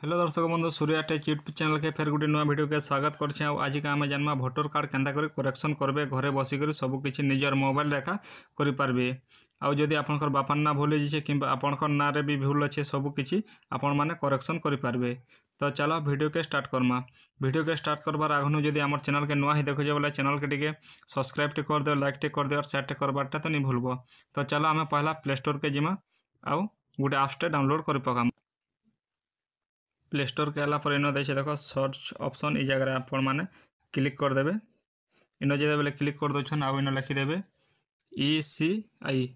Hello दर्शक बंधु Surya take YouTube channel के फेर गोटे नुआ वीडियो के स्वागत करछे। आज का आम जानमा भोटर कार्ड केंता करी करेक्शन करबे घरे बसिक सब किसी निजर मोबाइल रेखा करि पारबे। आउ जदि आपनकर बापार ना भूल जाइए कि आपनकर ना रे भी भूल अच्छे सब किसी आपण माने करेक्शन करि पारबे। तो चलो वीडियो के स्टार्ट करमा। वीडियो के स्टार्ट करबार आगनु जदि आमर चैनल के नुआ ही देखो बोले चैनल के टिके सब्सक्राइब टे कर दे, लाइक टे कर दे और शेयर टे करबारटा तो नहीं भूलबो। तो चलो आम पहला प्ले स्टोर के जिमा आउ गोटे एप्स टे डाउनलोड कर पकाम। प्ले स्टोर के आला पर इन देखे देख सर्च ऑप्शन ई जगह आपण माने क्लिक कर देबे। इन जे बेले क्लिक कर दोछन आउ इन लिखिदेबे ECI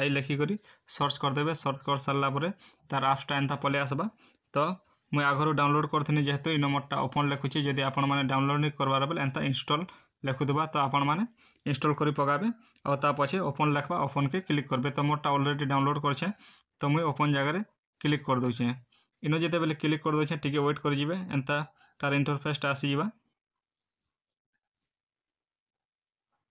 लिखिक सर्च कर देबे। सर्च कर सारा पर तार एप्सटा एंता पले आसबा। तो मुझे आगु डाउनलोड करथिनी जेहेतु इन मोरटा ओपन लिखुची। जदि आपण माने डाउनलोड नहीं करबार बेले एंता इंस्टॉल लिखुदबा तो आपण माने इंस्टॉल करि पकाबे और ता पछे ओपन लिखबा ओपन के क्लिक करबे। तो मोरटा ऑलरेडी डाउनलोड करछे तो मुझे ओपन जगह क्लिक कर दोछे। इन जेते बेले क्लिक कर दोछे टिके वेट कर जिवे एंता तार इंटरफेसटा आसी जिबा।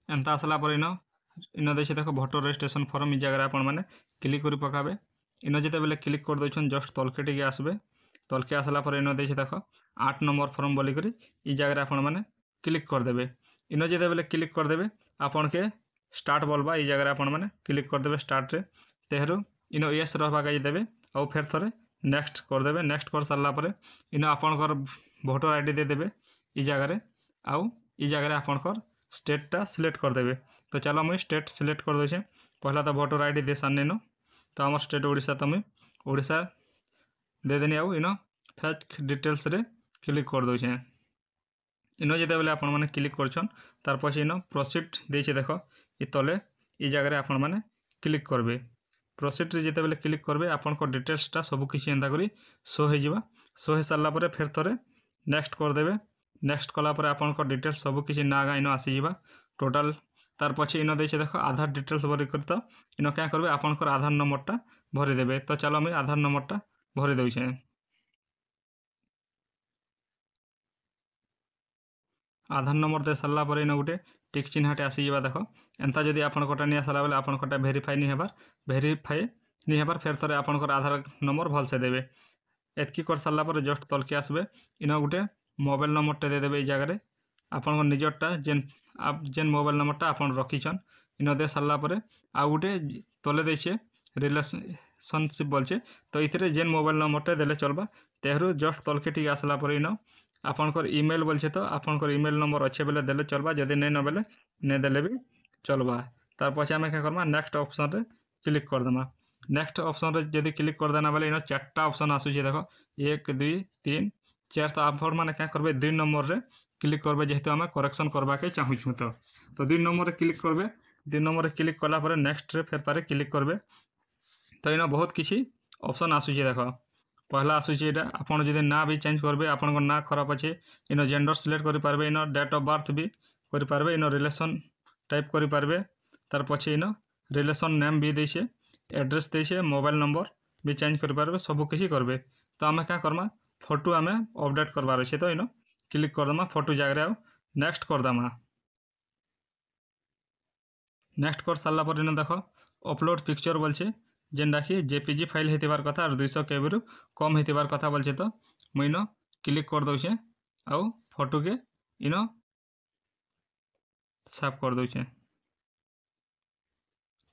एंता आसला पर इन देखे देखो भोटर रजिस्ट्रेशन फॉर्म ई जगह आपण माने क्लिक करि पकाबे। इन जेते बेले क्लिक कर दोछन जस्ट तलके टिके आसबे। तलके आसला पर इन देखे देखो 8 नंबर फॉर्म बोली करी ई जगह आपण माने क्लिक कर देबे। इन जेते बेले क्लिक कर देबे आपण के स्टार्ट बोलबा ई जगह आपण माने क्लिक कर देबे स्टार्ट रे। तेहरु इन यस रहबा के देबे और फिर थरे नेक्स्ट कर देबे। नेक्स्ट कर सारा पर इन आपणकर भोटर आईडी दे देबे ई जगह रे आउ ई जगह रे आपणकर स्टेटटा सिलेक्ट कर देबे। तो चलो मुझे स्टेट सिलेक्ट कर दोछे। पहला तो भोटर आईडी दे सारने नो तो आम स्टेट ओडिशा तो मुझे ओडिशा दे देनी आउ इन फैक्ट डिटेल्स रे क्लिक कर दोछे। इन जेते बेले आपण माने क्लिक करछन तार पछे इन प्रोसीड देछे देखो ई तले ई जगह रे आपण माने क्लिक करबे। प्रोसीड रे जेते बेले क्लिक करबे आपन को डिटेल्सटा सब किछि एंदा करी शो हे जिबा। शो हे सारला परे फिर थरे नेक्स्ट कर देबे। नेक्स्ट कला परे आपन को डिटेल्स सब किछि नागा इन आसी जिबा टोटल। तार पछे इन देछे देखो आधार डिटेल्स भरि कर तो इन क्या करबे आपन को आधार नंबरटा भरि देबे। तो चलो मैं आधार नंबरटा भरि देउछे। आधार नंबर दे सारा पर इन गोटे टिक चिन्हटे आसी जावा देखो। एंता जदि आपन कोटा नहीं आसला बेले आपन कोटा वेरीफाई नहीं हेबार फिर थरे आपन को आधार नंबर भल से देबे। एतकी कर सारा पर जस्ट तलके आसबे इन गोटे मोबाइल नंबरटे दे देबे। ई जगह रे आपन को निजरटा जेन मोबाइल नंबरटा आपन रखिछन इन दे सारा पर आ गोटे तले देछे रिलेशनशिप बोलछे। तो इथरे जेन मोबाइल नंबरटे देले चलबा। तेहरु जस्ट तलके टिक आसला पर इन आपनकर ईमेल बोलछे तो आपनकर ईमेल नंबर अच्छे बेले देले चलबा। जदि नहीं न बेले नहीं देले भी चलबा। तार पछे आमे क्या करमा नेक्स्ट ऑप्शन रे क्लिक कर देमा। नेक्स्ट ऑप्शन रे जदि क्लिक कर देना बेले इन चारटा ऑप्शन आसुचे देखो 1 2 3 4। तो आपण माने क्या करबे 2 नंबर रे क्लिक करबे जेहेतु आमे करेक्शन करबा के चाहू छु। तो 2 नंबर रे क्लिक करबे। 2 नंबर रे क्लिक कला पर नेक्स्ट रे फिर पारे क्लिक करबे। तो इन बहुत किछि ऑप्शन आसुचे देखो। पहला आसुचे एटा आपण जदि ना भी चेंज करबे आपन को ना खराब अच्छे इन जेंडर सिलेक्ट करि पारबे। इन डेट ऑफ बर्थ भी करि पारबे। इन रिलेशन टाइप करि पारबे। तार पछे इन रिलेशन नेम भी देछे, एड्रेस देछे, मोबाइल नंबर भी चेंज करि पारबे, सब किछि करबे। तो आमे क्या करमा फोटो आमे अपडेट करबार अछि। तो इन क्लिक कर दमा फोटो जगह रे नेक्स्ट कर दमा। नेक्स्ट कर सारा पर इन देखो अपलोड पिक्चर बोलछे जेनटा कि जेपीजी फाइल हेतिबार कथा और 200 KB रु कम हेतिबार कथा बोलछे। तो मुई इन क्लिक कर दोछे आउ फोटो के इन सेव कर दोछे।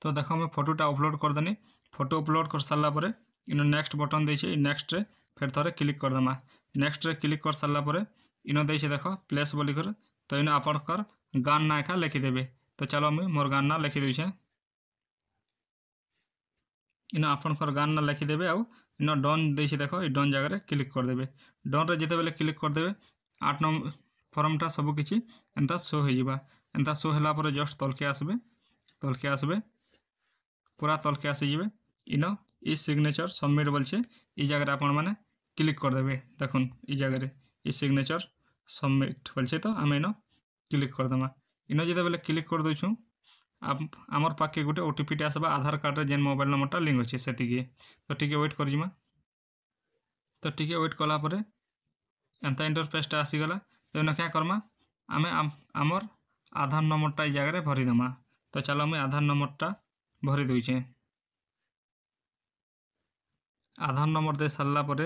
तो देखो मैं फोटोटा अपलोड कर देनी। फोटो अपलोड कर सारा पर इन नेक्स्ट बटन देछे। नेक्स्ट रे फिर थरे क्लिक कर दमा। नेक्स्ट रे क्लिक कर सारा पर इन देछे देखो प्लेस बोली कर। तो इन आपनकर गान ना एका लिखि देबे। तो चलो मैं मोर गान ना लिखि दोछे। इन आपनकर गान ना लिखि देबे आउ इन डन देछे देखो ई डन जगह रे क्लिक कर देबे। डन रे जेते बेले क्लिक कर देबे 8 नंबर फॉर्मटा सब किछि एंता शो हो जिबा। एंता शो होला पर जस्ट तलके आसबे पूरा तलके आसी जिबे। इन ई सिग्नेचर सबमिट बोलछे ई जगह रे आपण माने क्लिक कर देबे। देखुन ई जगह रे ई सिग्नेचर सबमिट बोलछे। तो आमे इन क्लिक कर दमा। इन जेते बेले क्लिक कर दोछु आमर पाके गोटे ओटीपी टे आसबा आधार कार्ड रे जेन मोबाइल नंबरटा लिंक अछि सेतिके। तो टिके वेट कर जिमा। तो टिके वेट कला परे एंता इंटरफेसटा आसी गला। तो इन क्या करमा आमे आमर आधार नंबरटा ई जगह रे भरि दमा। तो चलो मैं आधार नंबरटा भरि दोइछे। आधार नंबर दे सारा पर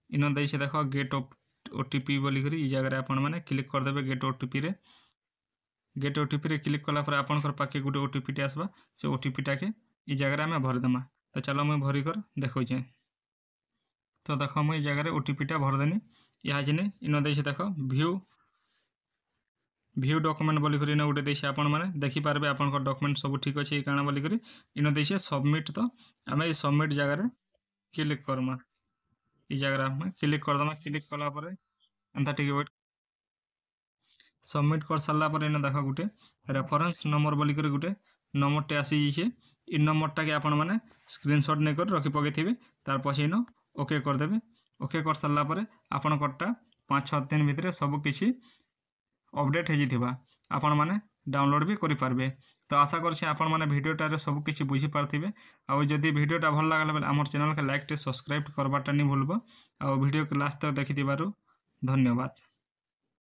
इन दे देख गेट ओटीपी बोलिक जगह आपण मैंने क्लिक करदे गेट ओटीपी रे। गेट ओटीपी रे क्लिक कला आपंकर पाखे गोटे ओटीपी आसवा से ओटीपी टाके इ जगह आम भरदेमा। तो चलो मुझे भरिकर देखे। तो देख मुझे जगह ओटीपीटा भरदेनी या इन दे देख व्यू डॉक्यूमेंट बोलिक इन गोटे देसी आपण मैंने देखिपारे आप डॉक्यूमेंट सब ठीक अच्छे काଣା बोलिक इन दे सबमिट। तो आम ये सबमिट जगह क्लिक करमा इ जगह आम क्लिक करदमा। क्लिक कलापर एंता टिके वेट सबमिट कर सारा पर इन देख गोटे रेफरेंस नंबर बोलिक गोटे नंबरटे आसी जाइए। इ नंबरटा के आपण मैंने स्क्रीनशॉट नहीं कर रखी पकईथे तार पछे इन ओके करदेवे। ओके कर सारा पर आपनटा 5-6 दिन भितर सब किसी अपडेट हो आपण मैंने डाउनलोड भी करें। तो आशा करछि आपण मैंने भिडियोटारे सब किसी बुझी पार्थिबे। आउ जदि भिडियोटा भल लागला बेले आमर चैनल के लाइक टे सब्सक्राइब करबाटा नहीं भूलब। आउ भिडियो के लास्ट तक देखिथिबारु धन्यवाद।